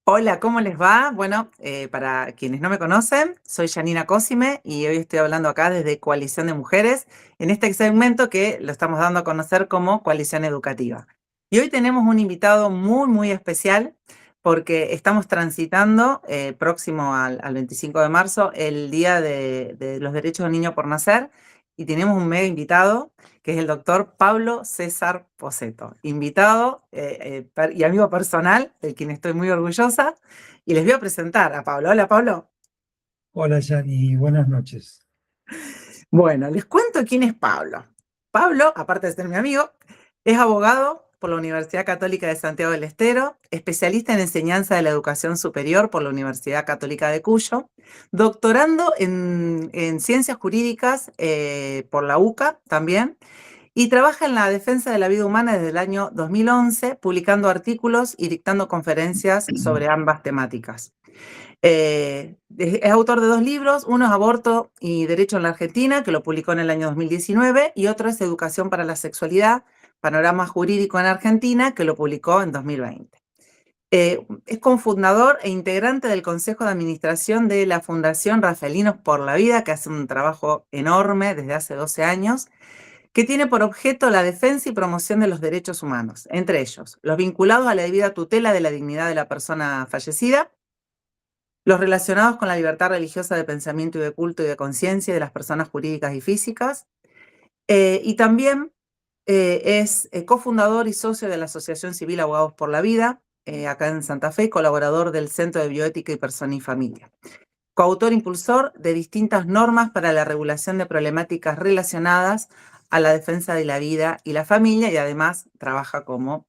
Hola, ¿cómo les va? Bueno, para quienes no me conocen, soy Janina Cosime y hoy estoy hablando acá desde Coalición de Mujeres, en este segmento que lo estamos dando a conocer como Coalición Educativa. Y hoy tenemos un invitado muy especial porque estamos transitando próximo al 25 de marzo, el Día de los Derechos del Niño por Nacer, y tenemos un mega invitado que es el doctor Pablo César Posetto, invitado y amigo personal, de quien estoy muy orgullosa, y les voy a presentar a Pablo. Hola, Pablo. Hola, Yani, buenas noches. Bueno, les cuento quién es Pablo. Pablo, aparte de ser mi amigo, es abogado por la Universidad Católica de Santiago del Estero, especialista en enseñanza de la educación superior por la Universidad Católica de Cuyo, doctorando en ciencias jurídicas por la UCA también, y trabaja en la defensa de la vida humana desde el año 2011, publicando artículos y dictando conferencias sobre ambas temáticas. Es autor de dos libros, uno es Aborto y Derecho en la Argentina, que lo publicó en el año 2019, y otro es Educación para la Sexualidad, Panorama Jurídico en Argentina, que lo publicó en 2020. Es cofundador e integrante del Consejo de Administración de la Fundación Rafaelinos por la Vida, que hace un trabajo enorme desde hace 12 años, que tiene por objeto la defensa y promoción de los derechos humanos, entre ellos los vinculados a la debida tutela de la dignidad de la persona fallecida, los relacionados con la libertad religiosa de pensamiento y de culto y de conciencia de las personas jurídicas y físicas, y también es cofundador y socio de la Asociación Civil Abogados por la Vida, acá en Santa Fe, colaborador del Centro de Bioética y Persona y Familia. Coautor impulsor de distintas normas para la regulación de problemáticas relacionadas a la defensa de la vida y la familia, y además trabaja como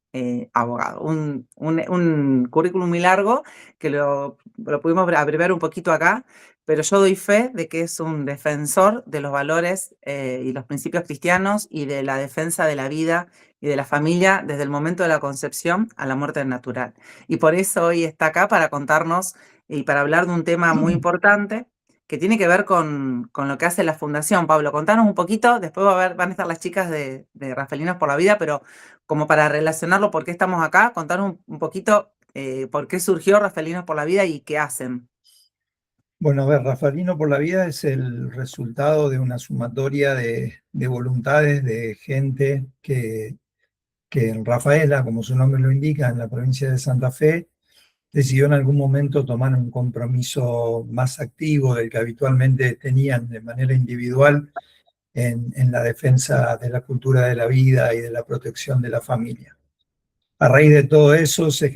abogado. Un currículum muy largo que lo pudimos abreviar un poquito acá, pero yo doy fe de que es un defensor de los valores y los principios cristianos y de la defensa de la vida y de la familia desde el momento de la concepción a la muerte natural. Y por eso hoy está acá para contarnos y para hablar de un tema muy importante que tiene que ver con lo que hace la Fundación. Pablo, contanos un poquito, después van a estar las chicas de Rafaelinos por la Vida, pero como para relacionarlo, por qué estamos acá, contanos un poquito por qué surgió Rafaelinos por la Vida y qué hacen. Bueno, a ver, Rafaelino por la Vida es el resultado de una sumatoria de voluntades de gente que en Rafaela, como su nombre lo indica, en la provincia de Santa Fe, decidió en algún momento tomar un compromiso más activo del que habitualmente tenían de manera individual en la defensa de la cultura de la vida y de la protección de la familia. A raíz de todo eso se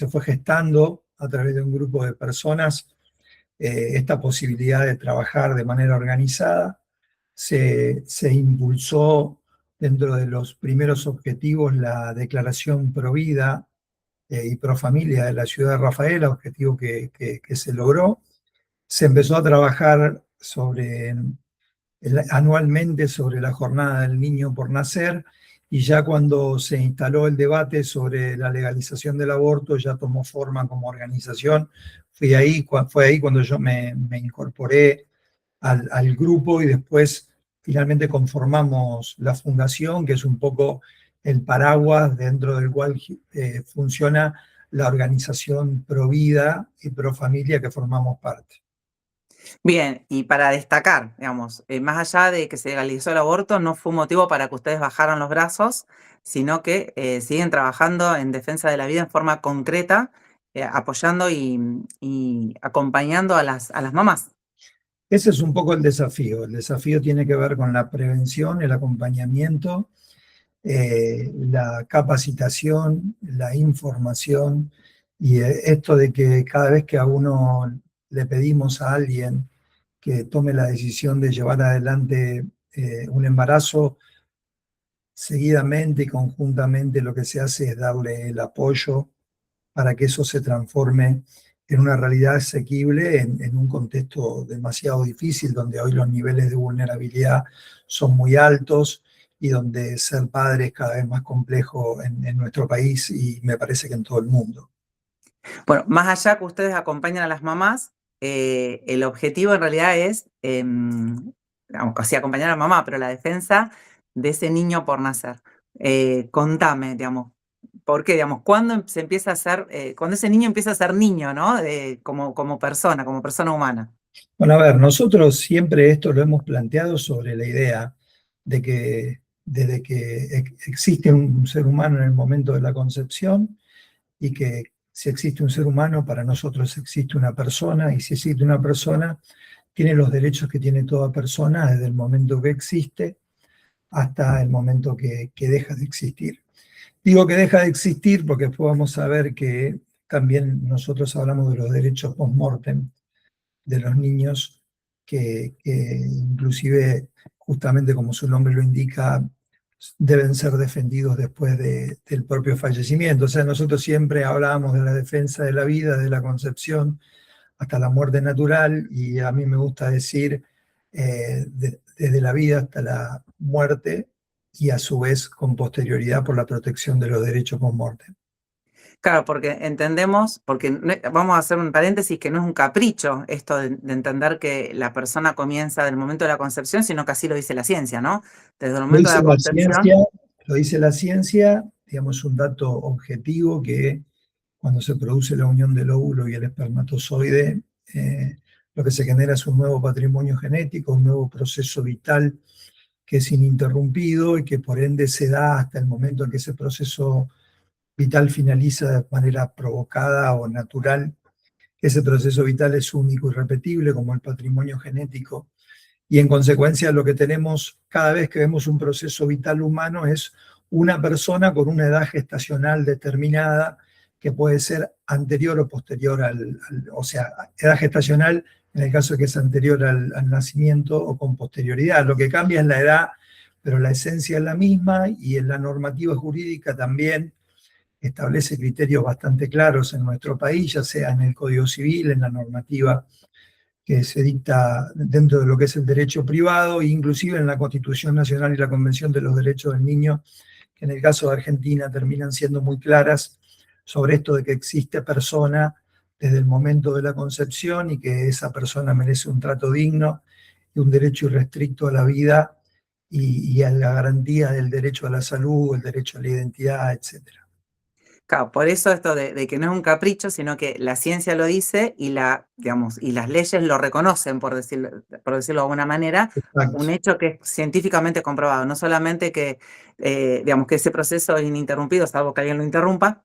fue gestando a través de un grupo de personas esta posibilidad de trabajar de manera organizada. Se impulsó dentro de los primeros objetivos la declaración pro vida y pro familia de la ciudad de Rafaela, objetivo que se logró. Se empezó a trabajar anualmente sobre la jornada del niño por nacer, y ya cuando se instaló el debate sobre la legalización del aborto ya tomó forma como organización. Fue ahí cuando yo me incorporé al grupo, y después finalmente conformamos la fundación, que es un poco el paraguas dentro del cual funciona la organización Pro Vida y Pro Familia que formamos parte. Bien, y para destacar, digamos, más allá de que se legalizó el aborto, no fue un motivo para que ustedes bajaran los brazos, sino que siguen trabajando en defensa de la vida en forma concreta, apoyando y acompañando a las mamás. Ese es un poco el desafío. El desafío tiene que ver con la prevención, el acompañamiento, la capacitación, la información, y esto de que cada vez que a uno le pedimos a alguien que tome la decisión de llevar adelante un embarazo, seguidamente y conjuntamente lo que se hace es darle el apoyo para que eso se transforme en una realidad asequible en un contexto demasiado difícil, donde hoy los niveles de vulnerabilidad son muy altos y donde ser padre es cada vez más complejo en nuestro país, y me parece que en todo el mundo. Bueno, más allá que ustedes acompañan a las mamás, el objetivo en realidad es, aunque sí acompañar a la mamá, pero la defensa de ese niño por nacer. Contame, digamos, ¿Por qué, digamos, cuándo se empieza a ser, cuando ese niño empieza a ser niño, ¿no? Como persona humana? Bueno, a ver, nosotros siempre esto lo hemos planteado sobre la idea de que desde que existe un ser humano en el momento de la concepción y que si existe un ser humano, para nosotros existe una persona, y si existe una persona, tiene los derechos que tiene toda persona desde el momento que existe hasta el momento que deja de existir. Digo que deja de existir porque después vamos a ver que también nosotros hablamos de los derechos post-mortem de los niños que inclusive, justamente como su nombre lo indica, deben ser defendidos después del propio fallecimiento. O sea, nosotros siempre hablábamos de la defensa de la vida, de la concepción hasta la muerte natural, y a mí me gusta decir desde la vida hasta la muerte, y a su vez con posterioridad por la protección de los derechos post-morte. Claro, porque entendemos, porque vamos a hacer un paréntesis, que no es un capricho esto de entender que la persona comienza del momento de la concepción, sino que así lo dice la ciencia, ¿no? Desde el Lo momento de dice la la ciencia, concepción. lo dice la ciencia, digamos, un dato objetivo que cuando se produce la unión del óvulo y el espermatozoide, lo que se genera es un nuevo patrimonio genético, un nuevo proceso vital que es ininterrumpido y que por ende se da hasta el momento en que ese proceso vital finaliza de manera provocada o natural. Ese proceso vital es único y repetible como el patrimonio genético, y en consecuencia lo que tenemos cada vez que vemos un proceso vital humano es una persona con una edad gestacional determinada que puede ser anterior o posterior o sea, edad gestacional en el caso de que es anterior al nacimiento o con posterioridad. Lo que cambia es la edad, pero la esencia es la misma, y en la normativa jurídica también establece criterios bastante claros en nuestro país, ya sea en el Código Civil, en la normativa que se dicta dentro de lo que es el derecho privado, e inclusive en la Constitución Nacional y la Convención de los Derechos del Niño, que en el caso de Argentina terminan siendo muy claras sobre esto de que existe persona desde el momento de la concepción y que esa persona merece un trato digno y un derecho irrestricto a la vida y a la garantía del derecho a la salud, el derecho a la identidad, etc. Claro, por eso esto de que no es un capricho, sino que la ciencia lo dice y digamos, y las leyes lo reconocen, por decirlo de alguna manera, un Exacto. hecho que es científicamente comprobado, no solamente que, digamos, que ese proceso es ininterrumpido, salvo que alguien lo interrumpa,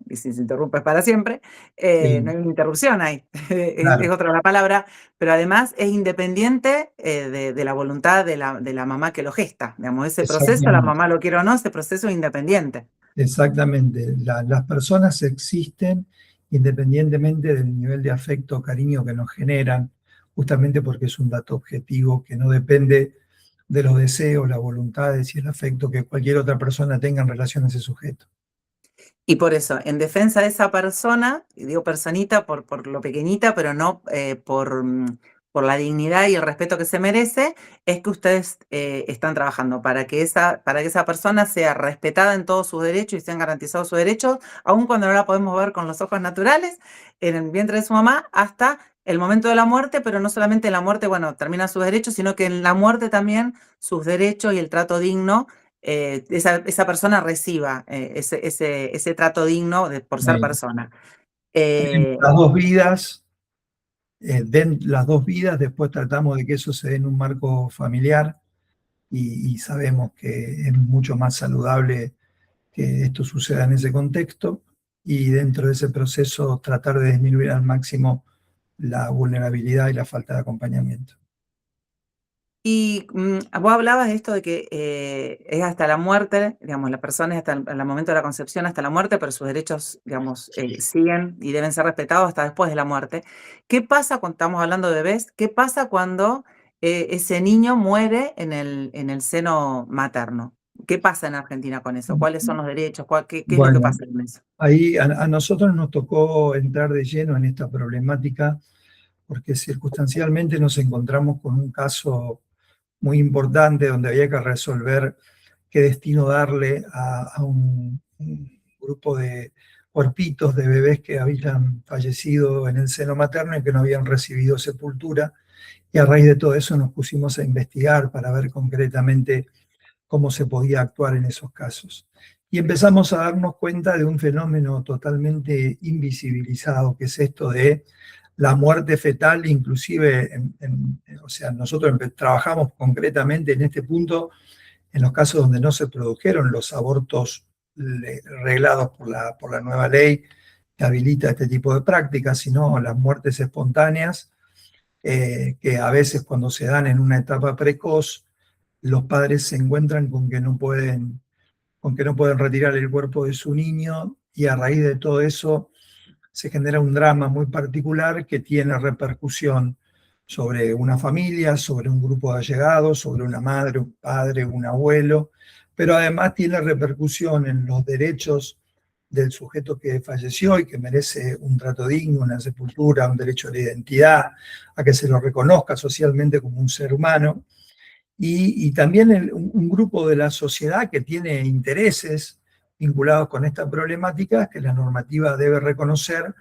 y si se interrumpe es para siempre, no Sí, hay una interrupción ahí, es claro, otra la palabra, pero además es independiente de la voluntad de la mamá que lo gesta, digamos, ese proceso, la exactamente. mamá lo quiere o no, ese proceso es independiente. Exactamente. Las personas existen independientemente del nivel de afecto o cariño que nos generan, justamente porque es un dato objetivo que no depende de los deseos, las voluntades y el afecto que cualquier otra persona tenga en relación a ese sujeto. Y por eso, en defensa de esa persona, y digo personita por lo pequeñita, pero no por la dignidad y el respeto que se merece, es que ustedes están trabajando para que esa persona sea respetada en todos sus derechos y sean garantizados sus derechos, aun cuando no la podemos ver con los ojos naturales, en el vientre de su mamá, hasta el momento de la muerte, pero no solamente en la muerte, bueno, terminan sus derechos, sino que en la muerte también sus derechos y el trato digno, esa persona reciba ese trato digno por ser Eh, persona. las dos vidas, las dos vidas, después tratamos de que eso se dé en un marco familiar, y sabemos que es mucho más saludable que esto suceda en ese contexto, y dentro de ese proceso tratar de disminuir al máximo la vulnerabilidad y la falta de acompañamiento. Y vos hablabas de esto de que es hasta la muerte, digamos, la persona es hasta el momento de la concepción, hasta la muerte, pero sus derechos, digamos, siguen y deben ser respetados hasta después de la muerte. ¿Qué pasa cuando estamos hablando de bebés? ¿Qué pasa cuando ese niño muere en el seno materno? ¿Qué pasa en Argentina con eso? ¿Cuáles son los derechos? ¿Qué es lo que Bueno, pasa con eso? ahí a nosotros nos tocó entrar de lleno en esta problemática porque circunstancialmente nos encontramos con un caso muy importante donde había que resolver qué destino darle a un grupo de cuerpitos de bebés que habían fallecido en el seno materno y que no habían recibido sepultura. Y a raíz de todo eso nos pusimos a investigar para ver concretamente cómo se podía actuar en esos casos. y empezamos a darnos cuenta de un fenómeno totalmente invisibilizado, que es esto de la muerte fetal, inclusive, o sea, nosotros trabajamos concretamente en este punto en los casos donde no se produjeron los abortos reglados por la nueva ley que habilita este tipo de prácticas, sino las muertes espontáneas, que a veces cuando se dan en una etapa precoz, los padres se encuentran con que no pueden retirar el cuerpo de su niño, y a raíz de todo eso se genera un drama muy particular que tiene repercusión sobre una familia, sobre un grupo de allegados, sobre una madre, un padre, un abuelo, pero además tiene repercusión en los derechos del sujeto que falleció y que merece un trato digno, una sepultura, un derecho a la identidad, a que se lo reconozca socialmente como un ser humano, y también un grupo de la sociedad que tiene intereses vinculados con esta problemática que la normativa debe reconocer,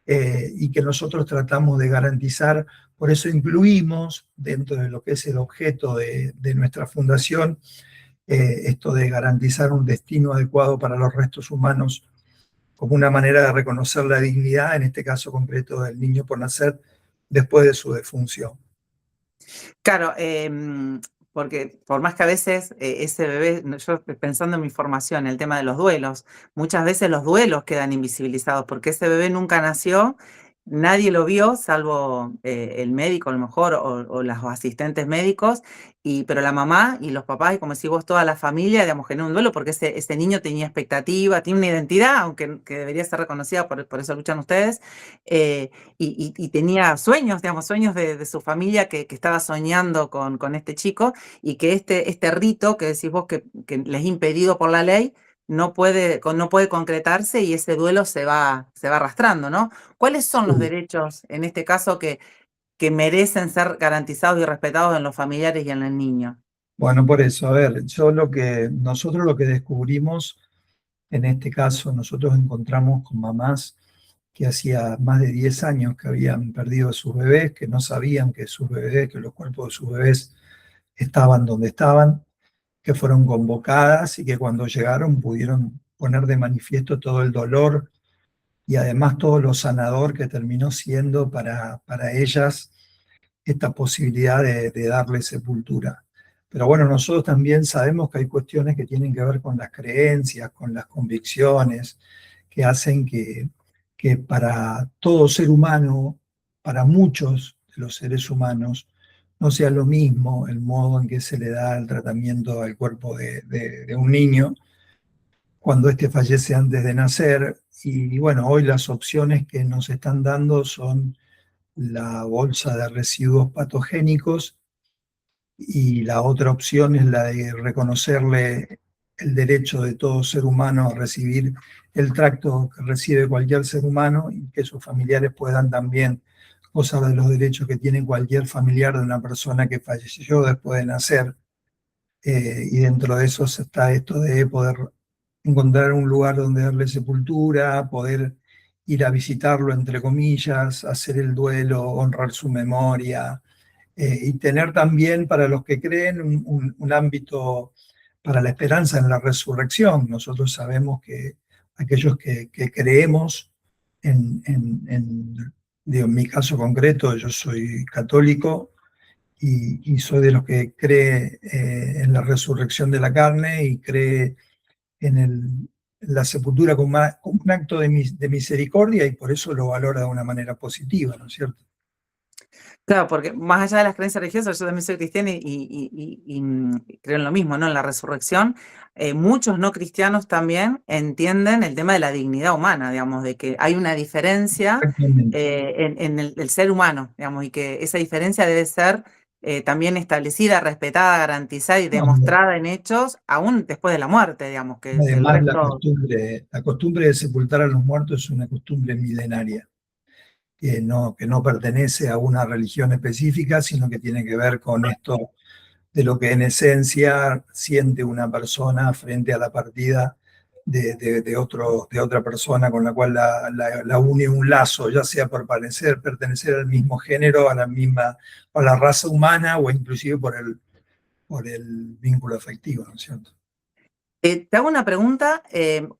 y que nosotros tratamos de garantizar. Por eso incluimos dentro de lo que es el objeto de nuestra fundación, esto de garantizar un destino adecuado para los restos humanos como una manera de reconocer la dignidad, en este caso concreto del niño por nacer, después de su defunción. Claro, porque por más que a veces ese bebé, yo pensando en mi formación, el tema de los duelos, muchas veces los duelos quedan invisibilizados porque ese bebé nunca nació, nadie lo vio, salvo el médico a lo mejor o los asistentes médicos, pero la mamá y los papás, y como decís vos, toda la familia, digamos, genera un duelo porque ese niño tenía expectativa, tiene una identidad, aunque que debería ser reconocida, por eso luchan ustedes. eh, y tenía sueños, digamos, sueños de su familia que estaba soñando con este chico, y que este rito que decís vos que les es impedido por la ley no puede concretarse, y ese duelo se va arrastrando, ¿no? ¿Cuáles son los derechos, en este caso, que merecen ser garantizados y respetados en los familiares y en el niño? Bueno, por eso, a ver, nosotros lo que descubrimos, en este caso, nosotros encontramos con mamás que hacía más de 10 años que habían perdido a sus bebés, que no sabían que sus bebés, que los cuerpos de sus bebés estaban donde estaban, que fueron convocadas y que cuando llegaron pudieron poner de manifiesto todo el dolor y además todo lo sanador que terminó siendo para ellas esta posibilidad de darle sepultura. Pero bueno, nosotros también sabemos que hay cuestiones que tienen que ver con las creencias, con las convicciones, que hacen que para todo ser humano, para muchos de los seres humanos, no sea lo mismo el modo en que se le da el tratamiento al cuerpo de un niño cuando éste fallece antes de nacer. Y bueno, hoy las opciones que nos están dando son la bolsa de residuos patogénicos, y la otra opción es la de reconocerle el derecho de todo ser humano a recibir el trato que recibe cualquier ser humano, y que sus familiares puedan también gozar de los derechos que tiene cualquier familiar de una persona que falleció después de nacer. Y dentro de eso está esto de poder encontrar un lugar donde darle sepultura, poder ir a visitarlo, entre comillas, hacer el duelo, honrar su memoria, y tener también, para los que creen, un ámbito para la esperanza en la resurrección. Nosotros sabemos que aquellos que creemos digo, en mi caso concreto, yo soy católico, y soy de los que cree en la resurrección de la carne y cree en la sepultura como un acto de misericordia, y por eso lo valora de una manera positiva, ¿no es cierto? Claro, porque más allá de las creencias religiosas, yo también soy cristiana creo en lo mismo, ¿no? En la resurrección. Muchos no cristianos también entienden el tema de la dignidad humana, digamos, de que hay una diferencia Exactamente. en el ser humano, digamos, y que esa diferencia debe ser también establecida, respetada, garantizada y No, demostrada en hechos, aún después de la muerte, digamos, que el además, resto... la costumbre de sepultar a los muertos es una costumbre milenaria, que no pertenece a una religión específica, sino que tiene que ver con esto de lo que en esencia siente una persona frente a la partida de otra persona con la cual la une un lazo, ya sea por pertenecer al mismo género, a la raza humana, o inclusive por el vínculo afectivo, ¿no es cierto? Te hago una pregunta,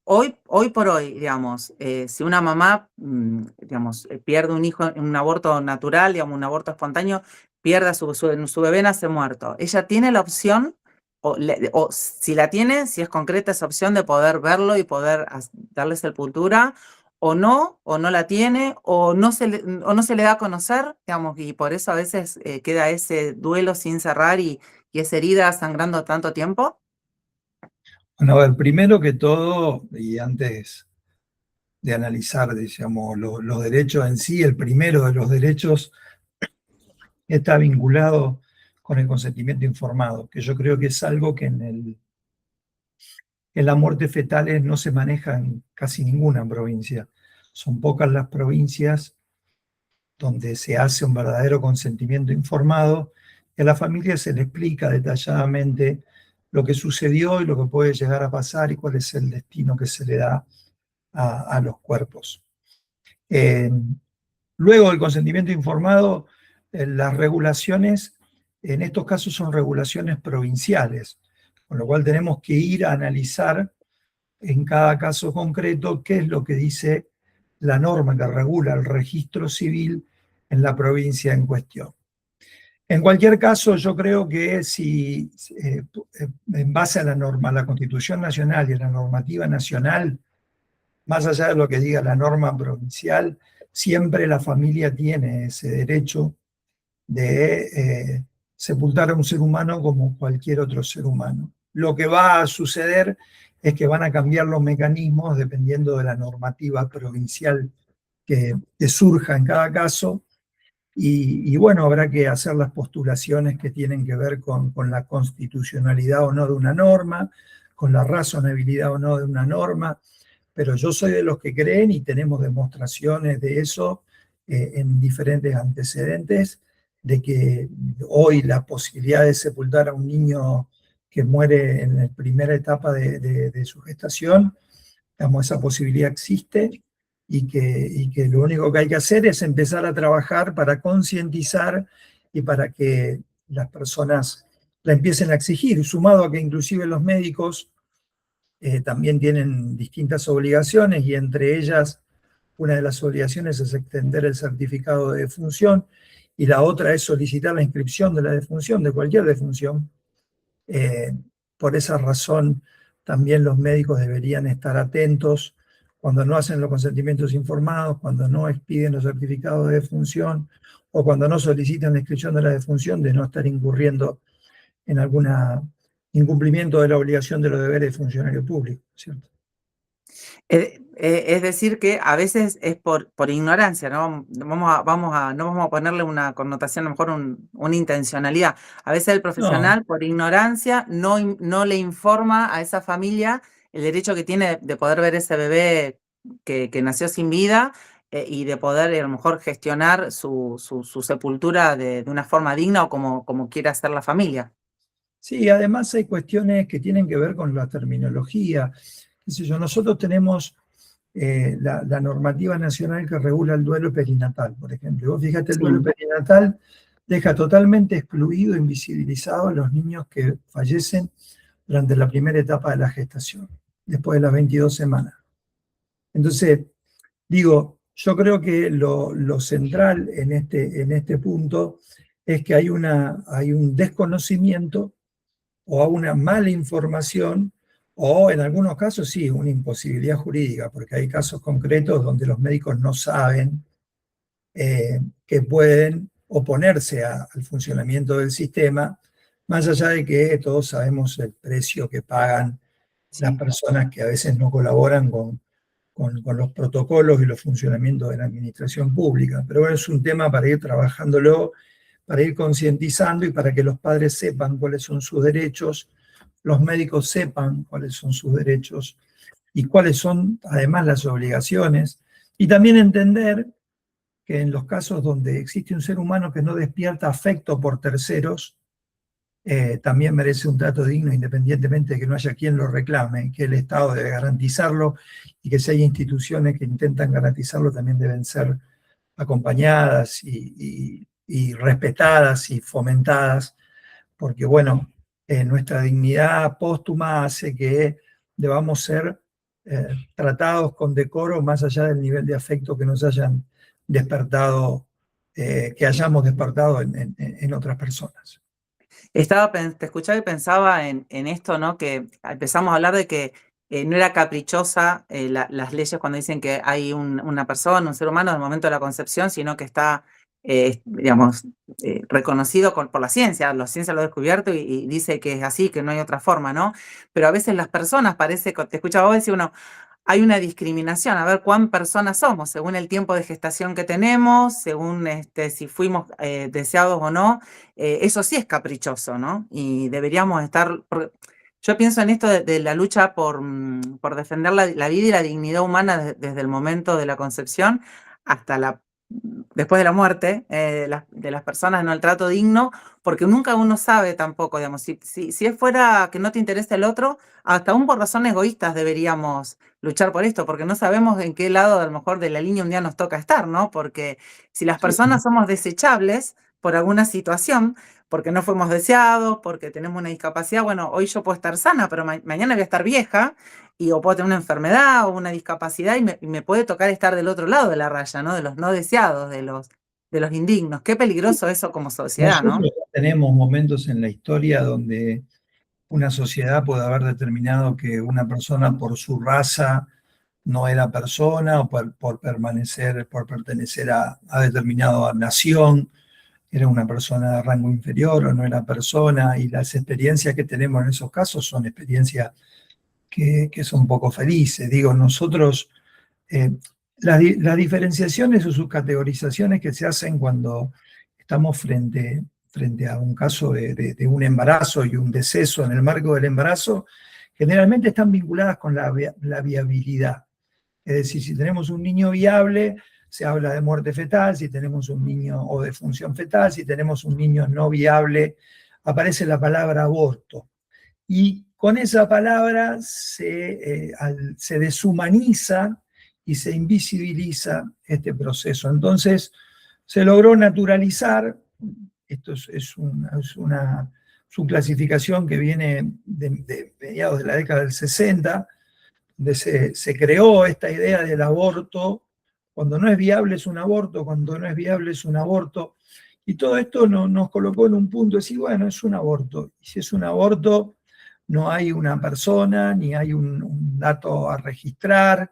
hoy por hoy, digamos, si una mamá, digamos, pierde un hijo en un aborto natural, digamos, un aborto espontáneo, pierde a su bebé nace muerto, ¿ella tiene la opción, o si la tiene, si es concreta esa opción de poder verlo y poder darle sepultura, o no la tiene, o no se le da a conocer, digamos, y por eso a veces queda ese duelo sin cerrar y esa herida sangrando tanto tiempo? Bueno, a ver, primero que todo, y antes de analizar, digamos, los derechos en sí, el primero de los derechos está vinculado con el consentimiento informado, que yo creo que es algo que en las muertes fetales no se maneja en casi ninguna provincia. Son pocas las provincias donde se hace un verdadero consentimiento informado y a la familia se le explica detalladamente lo que sucedió y lo que puede llegar a pasar y cuál es el destino que se le da a los cuerpos. Eh, Luego del consentimiento informado, las regulaciones, en estos casos son regulaciones provinciales, con lo cual tenemos que ir a analizar en cada caso concreto qué es lo que dice la norma que regula el registro civil en la provincia en cuestión. En cualquier caso, yo creo que si en base a la norma, a la Constitución Nacional y a la normativa nacional, más allá de lo que diga la norma provincial, siempre la familia tiene ese derecho de sepultar a un ser humano como cualquier otro ser humano. Lo que va a suceder es que van a cambiar los mecanismos dependiendo de la normativa provincial que surja en cada caso. Y bueno, habrá que hacer las postulaciones que tienen que ver con la constitucionalidad o no de una norma, con la razonabilidad o no de una norma, pero yo soy de los que creen y tenemos demostraciones de eso en diferentes antecedentes, de que hoy la posibilidad de sepultar a un niño que muere en la primera etapa de su gestación, digamos, esa posibilidad existe y que lo único que hay que hacer es empezar a trabajar para concientizar y para que las personas la empiecen a exigir, sumado a que inclusive los médicos también tienen distintas obligaciones y entre ellas una de las obligaciones es extender el certificado de defunción y la otra es solicitar la inscripción de la defunción, de cualquier defunción. Eh, por esa razón, también los médicos deberían estar atentos cuando no hacen los consentimientos informados, cuando no expiden los certificados de defunción o cuando no solicitan la inscripción de la defunción, de no estar incurriendo en algún incumplimiento de la obligación de los deberes de funcionario público, ¿cierto? Es decir, que a veces es por ignorancia, ¿no? No vamos a ponerle una connotación, a lo mejor una intencionalidad. A veces el No, profesional, por ignorancia, no le informa a esa familia el derecho que tiene de poder ver ese bebé que nació sin vida, y de poder a lo mejor gestionar su sepultura de una forma digna o como quiera hacer la familia. sí, además hay cuestiones que tienen que ver con la terminología. Qué sé yo, nosotros tenemos la normativa nacional que regula el duelo perinatal, por ejemplo. Vos fíjate, el Sí. duelo perinatal deja totalmente excluido, invisibilizado a los niños que fallecen durante la primera etapa de la gestación, después de las 22 semanas. Entonces, digo, yo creo que lo central en este punto es que hay un desconocimiento o una mala información o en algunos casos sí, una imposibilidad jurídica, porque hay casos concretos donde los médicos no saben que pueden oponerse al funcionamiento del sistema, más allá de que todos sabemos el precio que pagan las Sí. personas que a veces no colaboran con los protocolos y los funcionamientos de la administración pública. Pero bueno, es un tema para ir trabajándolo, para ir concientizando y para que los padres sepan cuáles son sus derechos, los médicos sepan cuáles son sus derechos y cuáles son además las obligaciones. Y también entender que en los casos donde existe un ser humano que no despierta afecto por terceros, también merece un trato digno independientemente de que no haya quien lo reclame, que el Estado debe garantizarlo y que si hay instituciones que intentan garantizarlo también deben ser acompañadas y respetadas y fomentadas, porque bueno, nuestra dignidad póstuma hace que debamos ser tratados con decoro más allá del nivel de afecto que nos hayan despertado, que hayamos despertado en otras personas. Te escuchaba y pensaba en esto, ¿no? Que empezamos a hablar de que no era caprichosa las leyes cuando dicen que hay una persona, un ser humano en el momento de la concepción, sino que está, digamos, reconocido por la ciencia lo ha descubierto y dice que es así, que no hay otra forma, ¿no? Pero a veces las personas te escuchaba vos decir, uno, hay una discriminación, a ver cuán personas somos, según el tiempo de gestación que tenemos, según si fuimos deseados o no, eso sí es caprichoso, ¿no? Y deberíamos yo pienso en esto de la lucha por defender la vida y la dignidad humana desde el momento de la concepción hasta después de la muerte de las personas, ¿no? El trato digno, porque nunca uno sabe tampoco, digamos, si es fuera que no te interesa el otro, hasta aún por razones egoístas deberíamos luchar por esto, porque no sabemos en qué lado a lo mejor de la línea un día nos toca estar, ¿no? Porque si las Sí. personas somos desechables por alguna situación, porque no fuimos deseados, porque tenemos una discapacidad, bueno, hoy yo puedo estar sana, pero mañana voy a estar vieja o puedo tener una enfermedad o una discapacidad y me puede tocar estar del otro lado de la raya, ¿no? De los no deseados, de los indignos. Qué peligroso eso como sociedad, Nosotros ¿no? tenemos momentos en la historia donde una sociedad puede haber determinado que una persona por su raza no era persona o por pertenecer a determinada nación, era una persona de rango inferior o no era persona, y las experiencias que tenemos en esos casos son experiencias que son poco felices. Digo, nosotros, eh, las diferenciaciones o sus categorizaciones que se hacen cuando estamos frente a un caso de un embarazo y un deceso en el marco del embarazo, generalmente están vinculadas con la viabilidad. Es decir, si tenemos un niño viable, se habla de muerte fetal; si tenemos un niño o de función fetal; si tenemos un niño no viable, aparece la palabra aborto. Y con esa palabra se deshumaniza y se invisibiliza este proceso. Entonces, se logró naturalizar. Esto su clasificación que viene de mediados de la década del 60, donde se creó esta idea del aborto. Cuando no es viable es un aborto, cuando no es viable es un aborto. Y todo esto nos colocó en un punto de decir, bueno, es un aborto. Y si es un aborto, no hay una persona, ni hay un dato a registrar,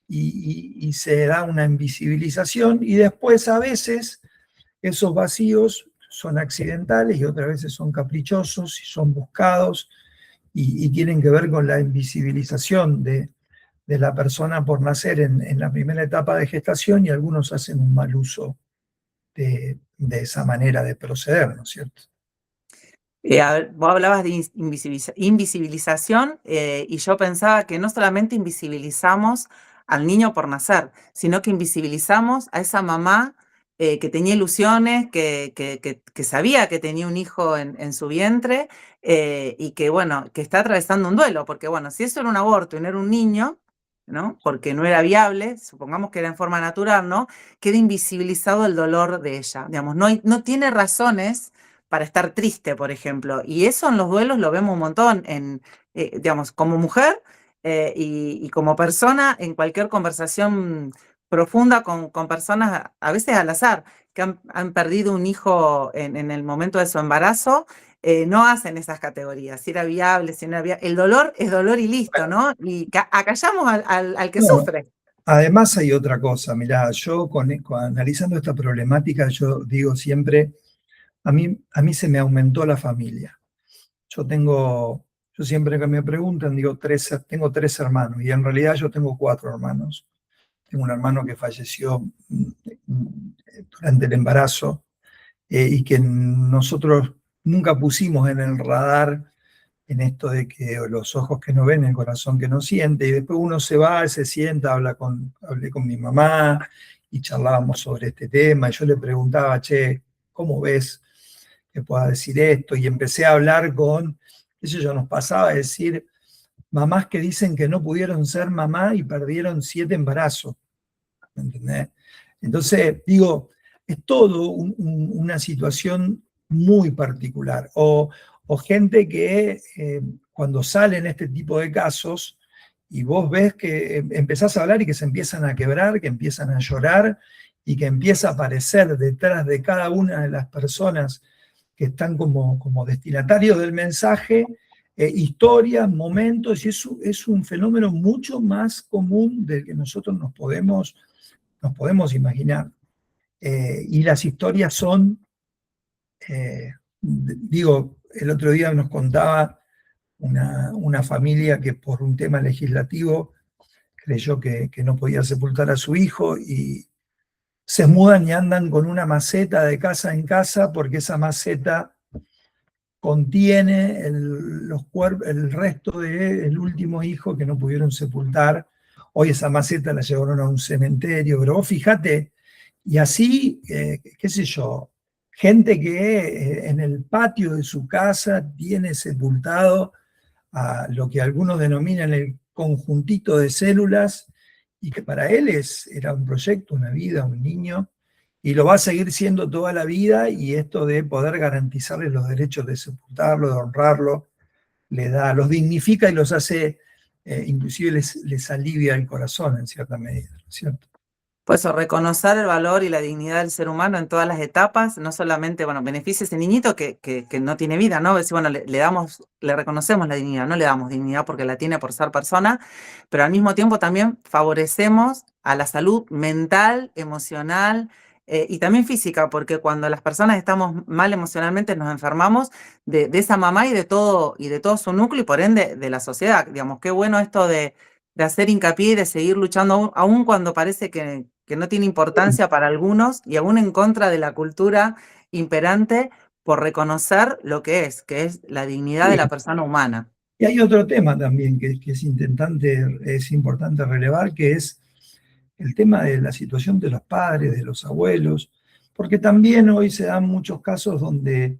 y se da una invisibilización. Y después a veces esos vacíos son accidentales y otras veces son caprichosos y son buscados y tienen que ver con la invisibilización de la persona por nacer en la primera etapa de gestación, y algunos hacen un mal uso de esa manera de proceder, ¿no es cierto? A ver, vos hablabas de invisibilización y yo pensaba que no solamente invisibilizamos al niño por nacer, sino que invisibilizamos a esa mamá que tenía ilusiones, que sabía que tenía un hijo en su vientre y que, bueno, que está atravesando un duelo, porque, bueno, si eso era un aborto y no era un niño, ¿no? Porque no era viable, supongamos que era en forma natural, ¿no? Queda invisibilizado el dolor de ella, digamos, no tiene razones para estar triste, por ejemplo. Y eso en los duelos lo vemos un montón, digamos, como mujer y como persona, en cualquier conversación profunda con personas, a veces al azar, que han perdido un hijo en el momento de su embarazo, no hacen esas categorías, si era viable, si no era viable. El dolor es dolor y listo, ¿no? Y acallamos al que No, sufre. además hay otra cosa. Mirá, yo analizando esta problemática, yo digo siempre, a mí se me aumentó la familia. Yo siempre que me preguntan, digo, tengo 3 hermanos, y en realidad yo tengo 4 hermanos. Tengo un hermano que falleció durante el embarazo, y que nosotros nunca pusimos en el radar, en esto de que los ojos que no ven, el corazón que no siente. Y después uno se va, se sienta, hablé con mi mamá y charlábamos sobre este tema, y yo le preguntaba, che, ¿cómo ves que pueda decir esto? Y empecé a hablar eso ya nos pasaba a decir, mamás que dicen que no pudieron ser mamá y perdieron 7 embarazos, ¿me entendés? Entonces, digo, es todo una situación muy particular. O gente que cuando salen este tipo de casos, y vos ves que empezás a hablar y que se empiezan a quebrar, que empiezan a llorar y que empieza a aparecer detrás de cada una de las personas que están como destinatarios del mensaje, historias, momentos, y eso es un fenómeno mucho más común del que nosotros nos podemos imaginar. Y las historias son, digo, el otro día nos contaba una familia que por un tema legislativo creyó que no podía sepultar a su hijo y se mudan y andan con una maceta de casa en casa porque esa maceta contiene el resto del último hijo que no pudieron sepultar. Hoy esa maceta la llevaron a un cementerio, pero vos fíjate, y así, qué sé yo, gente que en el patio de su casa tiene sepultado a lo que algunos denominan el conjuntito de células, y que para él era un proyecto, una vida, un niño, y lo va a seguir siendo toda la vida, y esto de poder garantizarles los derechos de sepultarlo, de honrarlo, los dignifica y los hace, inclusive les alivia el corazón en cierta medida, ¿no es cierto? Pues eso, reconocer el valor y la dignidad del ser humano en todas las etapas, no solamente, bueno, beneficia a ese niñito que no tiene vida, ¿no? Decir, bueno, le reconocemos la dignidad, no le damos dignidad porque la tiene por ser persona, pero al mismo tiempo también favorecemos a la salud mental, emocional, y también física, porque cuando las personas estamos mal emocionalmente nos enfermamos de esa mamá y de todo su núcleo y por ende de la sociedad. Digamos, qué bueno esto de hacer hincapié y de seguir luchando aún cuando parece que no tiene importancia para algunos y aún en contra de la cultura imperante por reconocer lo que es la dignidad de Sí. la persona humana. Y hay otro tema también que es importante relevar, que es el tema de la situación de los padres, de los abuelos, porque también hoy se dan muchos casos donde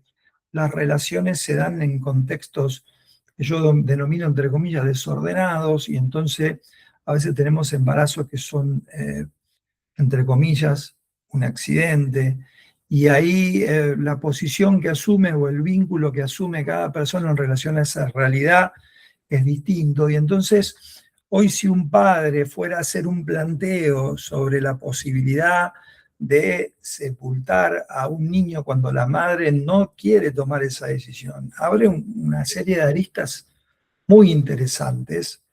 las relaciones se dan en contextos que yo denomino, entre comillas, desordenados, y entonces a veces tenemos embarazos que son, entre comillas, un accidente, y ahí la posición que asume o el vínculo que asume cada persona en relación a esa realidad es distinto. Y entonces, hoy si un padre fuera a hacer un planteo sobre la posibilidad de sepultar a un niño cuando la madre no quiere tomar esa decisión, abre una serie de aristas muy interesantes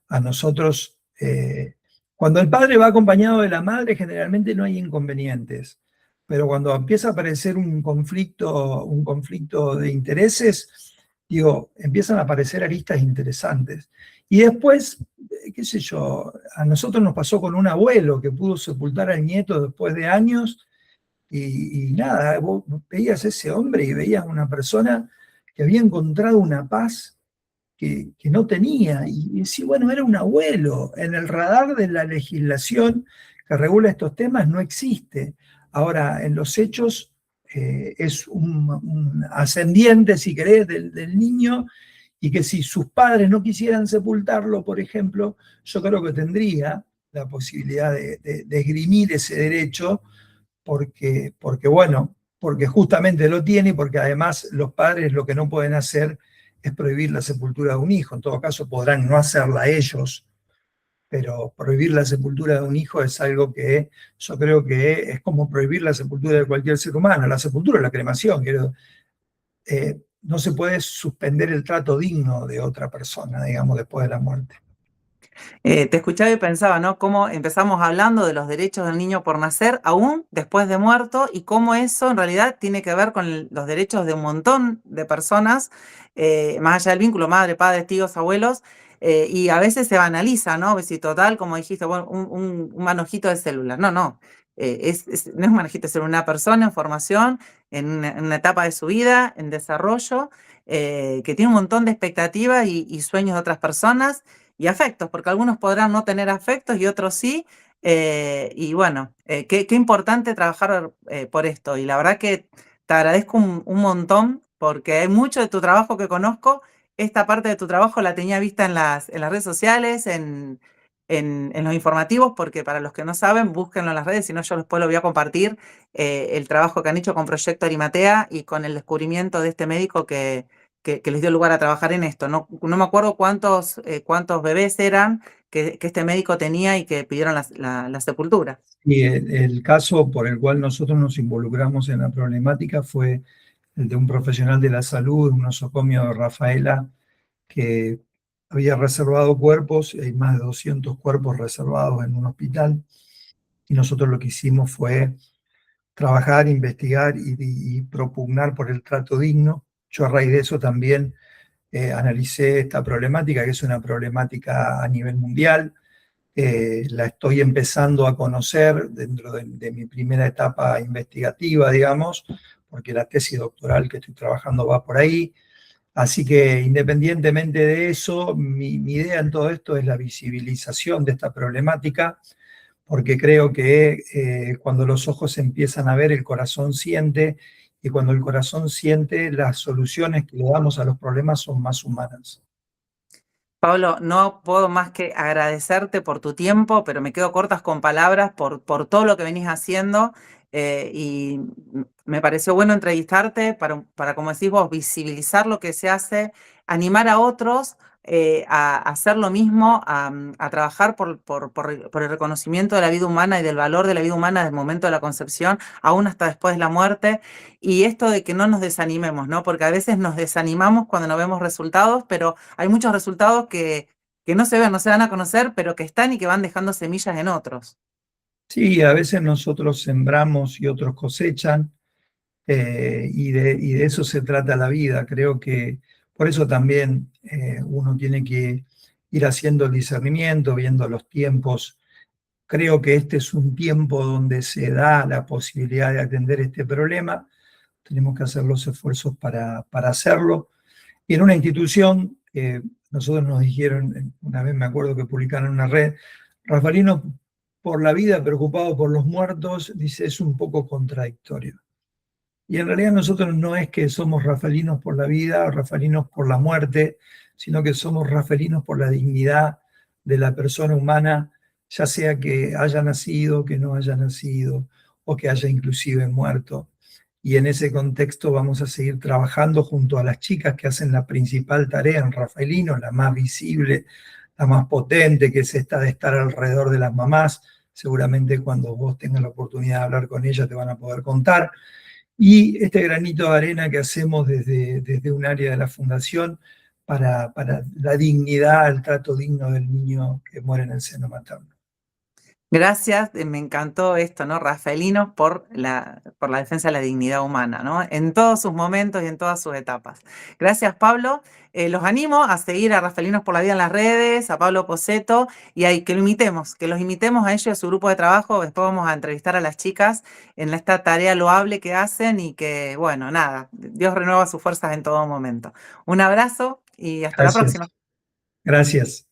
a nosotros. Cuando el padre va acompañado de la madre, generalmente no hay inconvenientes, pero cuando empieza a aparecer un conflicto de intereses, digo, empiezan a aparecer aristas interesantes. Y después, qué sé yo, a nosotros nos pasó con un abuelo que pudo sepultar al nieto después de años, y nada, vos veías a ese hombre y veías una persona que había encontrado una paz que no tenía. Y sí, bueno, era un abuelo. En el radar de la legislación que regula estos temas no existe. Ahora, en los hechos, es un ascendiente, si querés, del niño, y que si sus padres no quisieran sepultarlo, por ejemplo, yo creo que tendría la posibilidad de esgrimir ese derecho, porque justamente lo tiene, y porque además los padres lo que no pueden hacer es prohibir la sepultura de un hijo. En todo caso, podrán no hacerla ellos, pero prohibir la sepultura de un hijo es algo que yo creo que es como prohibir la sepultura de cualquier ser humano. La sepultura es la cremación, no se puede suspender el trato digno de otra persona, digamos, después de la muerte. Te escuchaba y pensaba, ¿no? Cómo empezamos hablando de los derechos del niño por nacer, aún después de muerto, y cómo eso en realidad tiene que ver con los derechos de un montón de personas, más allá del vínculo, madre, padres, tíos, abuelos, y a veces se banaliza, ¿no? Si total, como dijiste, bueno, un manojito de células. No, no. No es un manojito de células, una persona en formación, en una etapa de su vida, en desarrollo, que tiene un montón de expectativas y sueños de otras personas y afectos, porque algunos podrán no tener afectos y otros sí. Y bueno, qué importante trabajar por esto. Y la verdad que te agradezco un montón porque hay mucho de tu trabajo que conozco. Esta parte de tu trabajo la tenía vista en las redes sociales, en los informativos, porque para los que no saben, búsquenlo en las redes, si no yo después lo voy a compartir, el trabajo que han hecho con Proyecto Arimatea y con el descubrimiento de este médico que que les dio lugar a trabajar en esto. No, no me acuerdo cuántos bebés eran que este médico tenía y que pidieron la sepultura. Y el caso por el cual nosotros nos involucramos en la problemática fue el de un profesional de la salud, un nosocomio de Rafaela, que había reservado cuerpos, hay más de 200 cuerpos reservados en un hospital, y nosotros lo que hicimos fue trabajar, investigar y propugnar por el trato digno. Yo a raíz de eso también analicé esta problemática, que es una problemática a nivel mundial. La estoy empezando a conocer dentro de mi primera etapa investigativa, digamos, porque la tesis doctoral que estoy trabajando va por ahí. Así que independientemente de eso, mi idea en todo esto es la visibilización de esta problemática, porque creo que cuando los ojos empiezan a ver, el corazón siente, y cuando el corazón siente, las soluciones que le damos a los problemas son más humanas. Pablo, no puedo más que agradecerte por tu tiempo, pero me quedo cortas con palabras por todo lo que venís haciendo, y me pareció bueno entrevistarte para, como decís vos, visibilizar lo que se hace, animar a otros a hacer lo mismo, a trabajar por el reconocimiento de la vida humana y del valor de la vida humana desde el momento de la concepción, aún hasta después de la muerte. Y esto de que no nos desanimemos, ¿no? Porque a veces nos desanimamos cuando no vemos resultados, pero hay muchos resultados que no se ven, no se dan a conocer, pero que están y que van dejando semillas en otros. Sí, a veces nosotros sembramos y otros cosechan, y de eso se trata la vida. Creo que por eso también uno tiene que ir haciendo el discernimiento, viendo los tiempos. Creo que este es un tiempo donde se da la posibilidad de atender este problema. Tenemos que hacer los esfuerzos para hacerlo. Y en una institución, nosotros nos dijeron, una vez me acuerdo que publicaron en una red, Rafalino por la vida, preocupado por los muertos, dice, es un poco contradictorio. Y en realidad nosotros no es que somos rafalinos por la vida o rafalinos por la muerte, sino que somos rafalinos por la dignidad de la persona humana, ya sea que haya nacido, que no haya nacido, o que haya inclusive muerto. Y en ese contexto vamos a seguir trabajando junto a las chicas que hacen la principal tarea en Rafaelino, la más visible, la más potente, que es esta de estar alrededor de las mamás. Seguramente cuando vos tengas la oportunidad de hablar con ellas te van a poder contar. Y este granito de arena que hacemos desde un área de la fundación para la dignidad, el trato digno del niño que muere en el seno materno. Gracias, me encantó esto, ¿no? Rafaelinos por la defensa de la dignidad humana, ¿no? En todos sus momentos y en todas sus etapas. Gracias, Pablo. Los animo a seguir a Rafaelinos por la Vida en las redes, a Pablo Poseto, y que los imitemos a ellos y a su grupo de trabajo. Después vamos a entrevistar a las chicas en esta tarea loable que hacen y que, bueno, nada, Dios renueva sus fuerzas en todo momento. Un abrazo y hasta la Gracias. próxima. Gracias.